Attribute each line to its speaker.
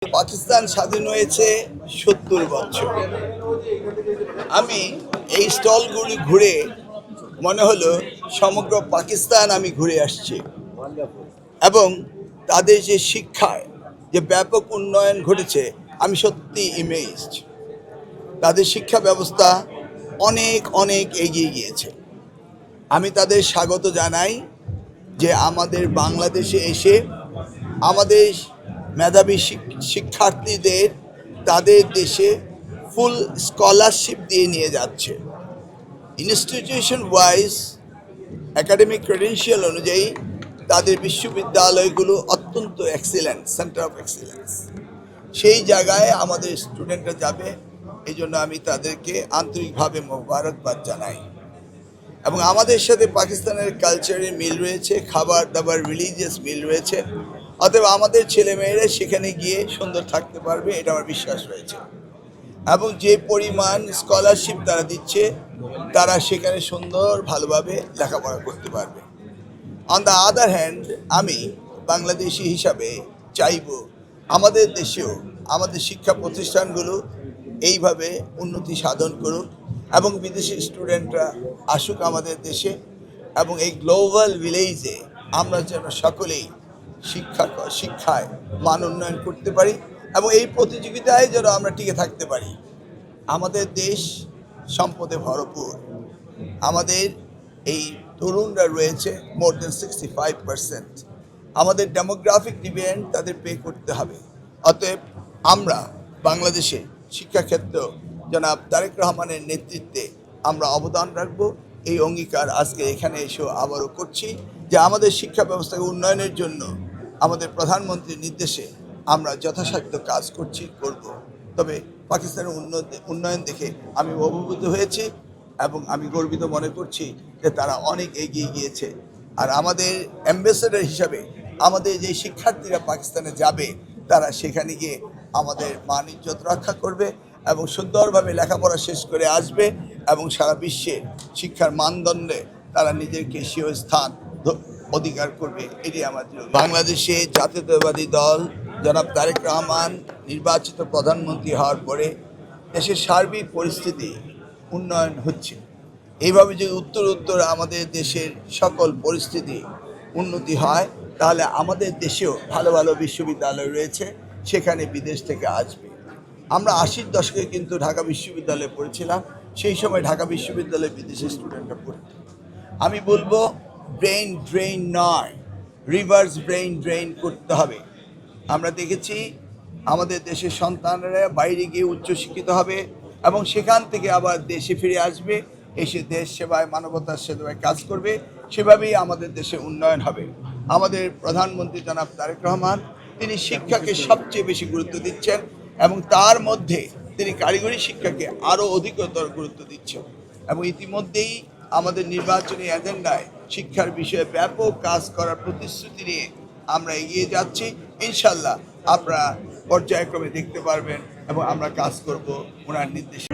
Speaker 1: পাকিস্তান স্বাধীন হয়েছে ৭০ বছর। আমি এই স্টলগুলি ঘুরে মনে হলো সমগ্র পাকিস্তান আমি ঘুরে আসছি এবং তাদের যে শিক্ষায় যে ব্যাপক উন্নয়ন ঘটেছে আমি সত্যি ইমেজড। তাদের শিক্ষা ব্যবস্থা অনেক অনেক এগিয়ে গিয়েছে। আমি তাদের স্বাগত জানাই যে আমাদের বাংলাদেশে এসে আমাদের মেধাবী শিক্ষার্থীদের তাদের দেশে ফুল স্কলারশিপ দিয়ে নিয়ে যাচ্ছে। ইনস্টিটিউশন ওয়াইজ একাডেমিক ক্রেডেনশিয়াল অনুযায়ী তাদের বিশ্ববিদ্যালয়গুলো অত্যন্ত এক্সিলেন্ট, সেন্টার অফ এক্সিলেন্স। সেই জায়গায় আমাদের স্টুডেন্টরা যাবে, এই জন্য আমি তাদেরকে আন্তরিকভাবে মোবারকবাদ জানাই। এবং আমাদের সাথে পাকিস্তানের কালচারের মিল রয়েছে, খাবার দাবার রিলিজিয়াস মিল রয়েছে। অতএব আমাদের ছেলেমেয়েরা সেখানে গিয়ে সুন্দর থাকতে পারবে, এটা আমার বিশ্বাস রয়েছে। এবং যে পরিমাণ স্কলারশিপ তারা দিচ্ছে, তারা সেখানে সুন্দর ভালোভাবে লেখাপড়া করতে পারবে। অন দ্য আদার হ্যান্ড, আমি বাংলাদেশি হিসাবে চাইব আমাদের দেশেও আমাদের শিক্ষা প্রতিষ্ঠানগুলো এইভাবে উন্নতি সাধন করুক এবং বিদেশি স্টুডেন্টরা আসুক আমাদের দেশে, এবং এই গ্লোবাল ভিলেজে আমরা যেন সকলেই শিক্ষায় মান উন্নয়ন করতে পারি এবং এই প্রতিযোগিতায় যেন আমরা টিকে থাকতে পারি। আমাদের দেশ সম্পদে ভরপুর। আমাদের এই তরুণরা রয়েছে মোর দেন 65%। আমাদের ডেমোগ্রাফিক ডিভিডেন্ড তাদের পে করতে হবে। অতএব আমরা বাংলাদেশে শিক্ষাক্ষেত্র জনাব তারেক রহমানের নেতৃত্বে আমরা অবদান রাখব। এই অঙ্গীকার আজকে এখানে এসেও আবারও করছি যে আমাদের শিক্ষা ব্যবস্থাকে উন্নয়নের জন্য আমাদের প্রধানমন্ত্রীর নির্দেশে আমরা যথাসাধ্য কাজ করব। তবে পাকিস্তানের উন্নয়ন দেখে আমি অভিভূত হয়েছি এবং আমি গর্বিত মনে করছি যে তারা অনেক এগিয়ে গিয়েছে। আর আমাদের অ্যাম্বাসেডর হিসাবে আমাদের যে শিক্ষার্থীরা পাকিস্তানে যাবে, তারা সেখানে গিয়ে আমাদের মান ইজ্জত রক্ষা করবে এবং সুন্দরভাবে লেখাপড়া শেষ করে আসবে এবং সারা বিশ্বে শিক্ষার মানদণ্ডে তারা নিজেকে স্বীয় স্থান অধিকার করবে। এটি আমার বাংলাদেশে জাতীয়তাবাদী দল জনাব তারেক রহমান নির্বাচিত প্রধানমন্ত্রী হওয়ার পরে দেশের সার্বিক পরিস্থিতি উন্নয়ন হচ্ছে। এইভাবে যদি উত্তর আমাদের দেশের সকল পরিস্থিতি উন্নতি হয়, তাহলে আমাদের দেশেও ভালো ভালো বিশ্ববিদ্যালয় রয়েছে, সেখানে বিদেশ থেকে আসবে। আমরা 80-র দশকে কিন্তু ঢাকা বিশ্ববিদ্যালয়ে পড়েছিলাম, সেই সময় ঢাকা বিশ্ববিদ্যালয়ে বিদেশি স্টুডেন্টরা পড়ত। আমি বলবো ব্রেইন ড্রেইন নয়, রিভার্স ব্রেইন ড্রেইন করতে হবে। আমরা দেখেছি আমাদের দেশের সন্তানরা বাইরে গিয়ে উচ্চশিক্ষিত হবে এবং সেখান থেকে আবার দেশে ফিরে আসবে, এসে দেশ সেবায় মানবতার সেবায় কাজ করবে। সেভাবেই আমাদের দেশে উন্নয়ন হবে। আমাদের প্রধানমন্ত্রী জনাব তারেক রহমান তিনি শিক্ষাকে সবচেয়ে বেশি গুরুত্ব দিচ্ছেন এবং তার মধ্যে তিনি কারিগরি শিক্ষাকে আরও অধিকতর গুরুত্ব দিচ্ছেন। এবং ইতিমধ্যেই আমাদের নির্বাচনী এজেন্ডায় শিক্ষার বিষয়ে ব্যাপক কাজ করার প্রতিশ্রুতি নিয়ে আমরা এগিয়ে যাচ্ছি। ইনশাল্লাহ আপনারা পর্যায়ক্রমে দেখতে পারবেন এবং আমরা কাজ করব ওনার নির্দেশে।